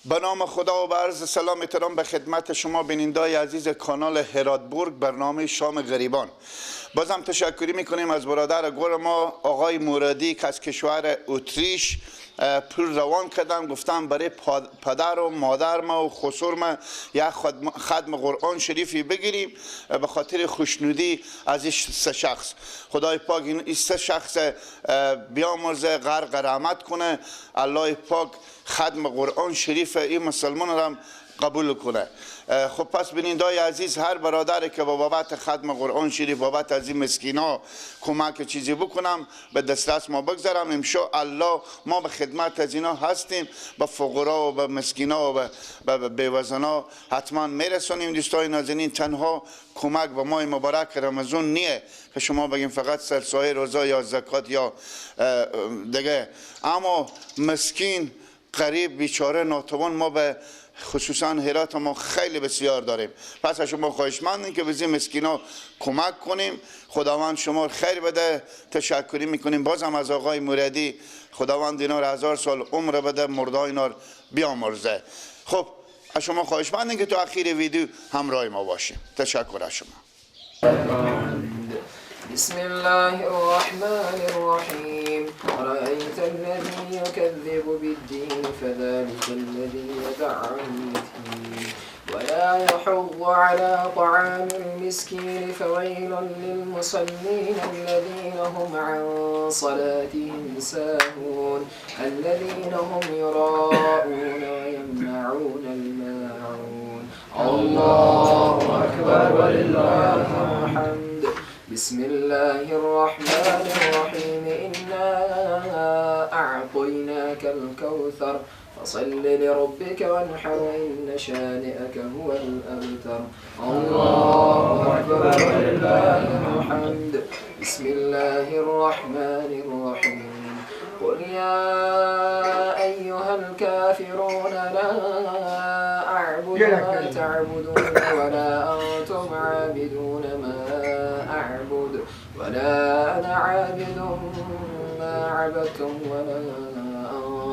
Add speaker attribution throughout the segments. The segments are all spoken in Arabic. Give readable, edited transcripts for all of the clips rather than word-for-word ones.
Speaker 1: به نام خدا و به عرض سلام احترام به خدمت شما بینندگان عزیز کانال هراتبورگ برنامه شام غریبان. بازم تشکری میکنیم از برادر گل ما آقای مرادی که از کشور اتریش پول روان کردم، گفتم برای پدر و مادر ما و خسور ما یک ختم قرآن شریفی بگیریم به خاطر خوشنودی از این سه شخص. خدای پاک این سه شخص بیامرزه، غرق رحمت کنه. الله پاک ختم قرآن شریف این مسلمان را قبول کنه. خب پس بینندگان عزیز، هر برادری که با بابت ختم قرآن شریف بابت از این مسکینا کمک چیزی بکنم به دسترس ما بگذارم، ان شاء الله ما به خدمت از اینا هستیم، به فقرا و به مسکینا و به بیوزنا حتما میرسونیم. دوستان نازنین، تنها کمک به ماه مبارک رمضان نیه که شما بگیم فقط سرسایه روزا یا زکات یا دیگه، اما مسکین غریب بیچاره ناتوان ما به خصوصا هرات ما خیلی بسیار داریم. پس از شما خواهشمندیم که به مسکینا کمک کنیم. خداوند شما خیر بده. تشکری میکنیم بازم از آقای مرادی، خداوند اینا را 1000 سال عمر بده، مرده اینا را بیامرزه. خب از شما خواهشمندیم که تو اخیر ویدیو همراه ما باشیم. تشکر از شما.
Speaker 2: بسم الله الرحمن الرحيم. أرأيت الذي يكذب بالدين فذلك الذي يدع اليتيم ولا يحض على طعام المسكين فويل للمصلين الذين هم عن صلاتهم ساهون الذين هم يراءون ويمنعون الماعون. الله أكبر ولله الحمد. بسم الله الرحمن الرحيم. إنا أعطيناك الكوثر فصل لربك وانحر إن شانئك هو الأبتر. الله أكبر ولله الحمد. بسم الله الرحمن الرحيم. قل يا أيها الكافرون لا أعبد ما تعبدون ولا أنتم عابدون ما أعبد ولا أنا عابد ما عبدتم ولا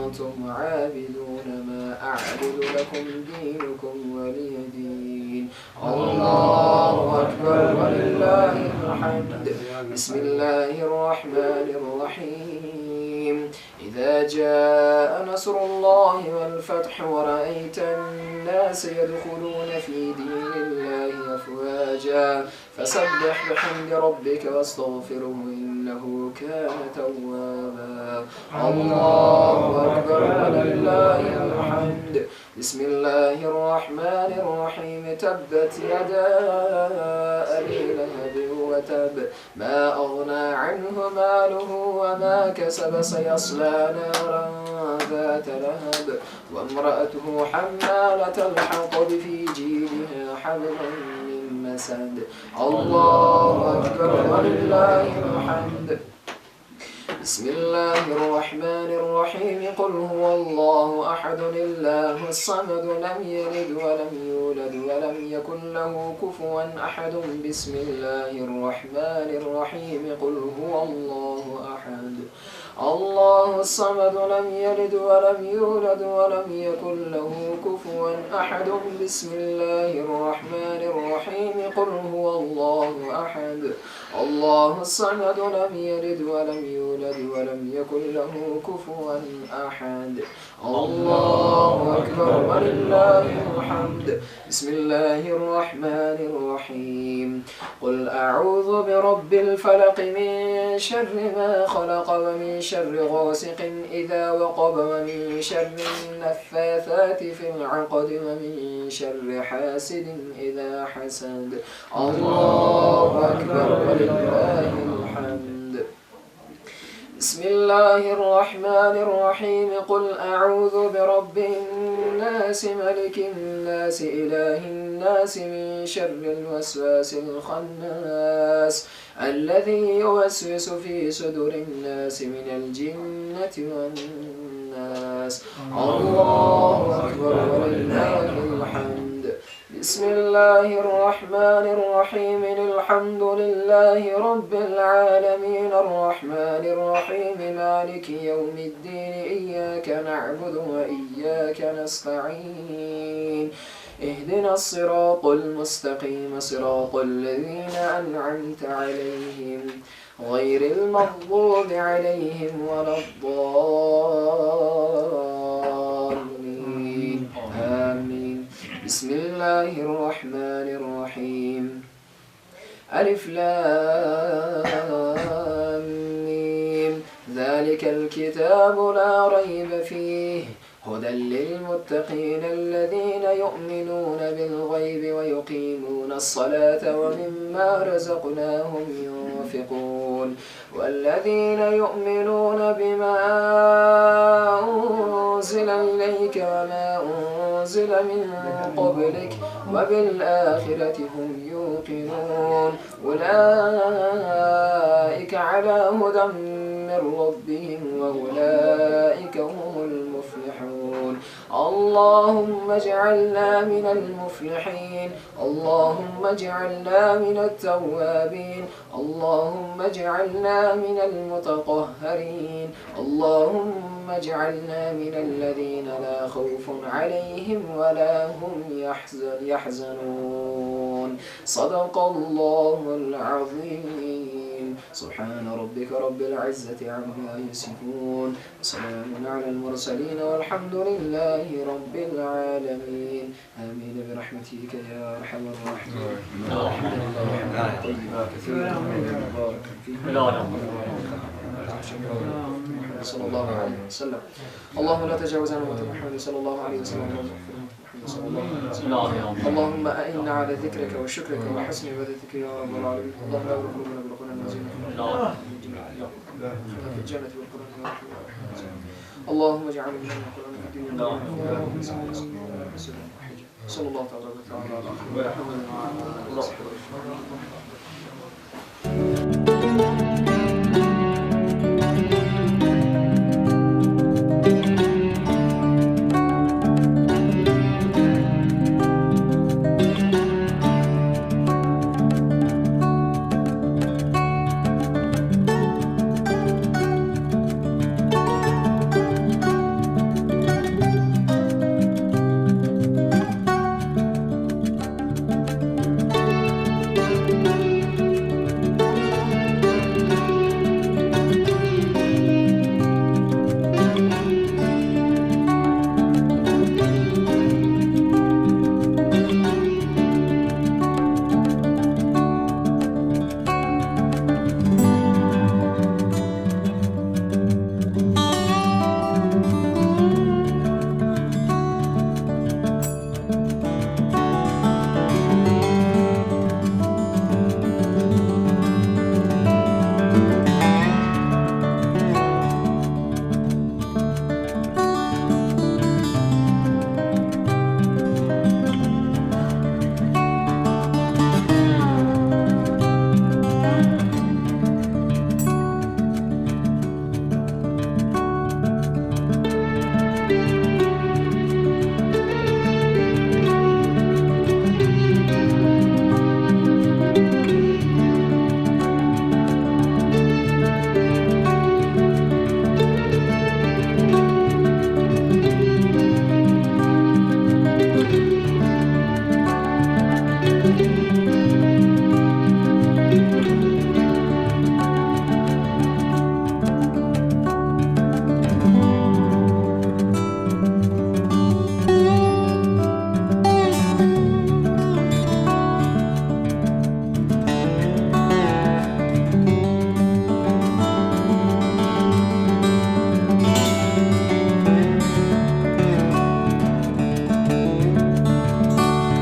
Speaker 2: أنتم عابدون ما أعبد لكم دينكم ولي دين. الله أكبر ولله الحمد. بسم الله الرحمن الرحيم. إذا جاء نصر الله والفتح ورأيت الناس يدخلون في دين الله أفواجا فسبح بحمد ربك واستغفره إنه كان توابا. الله أكبر ولله الحمد. بسم الله الرحمن الرحيم. تبت يدا أبي لهب وتب ما أغنى عنه ماله وما كسب سيصلى نارا ذات لهب وامرأته حمالة الحطب في جيدها حبل من مسد. الله أكبر ولله الحمد. بسم الله الرحمن الرحيم. قل هو الله أحد الله الصمد لم يلد ولم يولد ولم يكن له كفوا أحد. بسم الله الرحمن الرحيم. قل هو الله أحد الله الصمد لم يلد ولم يولد ولم يكن له كفوا أحد. بسم الله الرحمن الرحيم. قل هو الله أحد الله الصمد لم يلد ولم يولد ولم يكن له كفوا أحد. الله أكبر ولله الحمد. بسم الله الرحمن الرحيم. قل أعوذ برب الفلق من شر ما خلق ومن شر غاسق إذا وقب ومن شر النفاثات في العقد ومن شر حاسد إذا حسد. الله أكبر ولله الحمد. بسم الله الرحمن الرحيم. قل أعوذ برب الناس ملك الناس إله الناس من شر الوسواس الخناس الذي يوسوس في صدور الناس من الجنة والناس. الله أكبر ولله الحمد. بسم الله الرحمن الرحيم الحمد لله رب العالمين الرحمن الرحيم مالك يوم الدين إياك نعبد وإياك نستعين اهدنا الصراط المستقيم صراط الذين أنعمت عليهم غير المغضوب عليهم ولا الضالين آمين. بسم الله الرحمن الرحيم ألف لام ميم ذلك الكتاب لا ريب فيه هدى للمتقين الذين يؤمنون بالغيب ويقيمون الصلاة ومما رزقناهم ينفقون والذين يؤمنون بما أنزل إليك وما أنزل من قبلك وبالآخرة هم يوقنون أولئك على هدى من ربهم وأولئك هم المفلحون. اللهم اجعلنا من المفلحين اللهم اجعلنا من التوابين اللهم اجعلنا من المتطهرين اللهم اجعلنا من الذين لا خوف عليهم ولا هم يحزنون. صدق الله العظيم. سبحان ربك رب العزة عما يصفون وسلام على المرسلين والحمد لله رب العالمين. آمين برحمتك يا أرحم الراحمين. الحمد لله حمدا طيبا كثيرا مباركا فيه صلى الله عليه وسلم. اللهم لا تجاوز عن أمة محمد صلى الله عليه وسلم. اللهم أئنا على ذكرك وشكرك وحسن عبادتك يا رب العالمين. اللهم لا قلوبنا بالقرآن المجيد في الجنة والقرآن يا رب العالمين. اللهم اجعلنا من القرآن في الدنيا صلى الله تعالى على محمد وعلى آله وصحبه.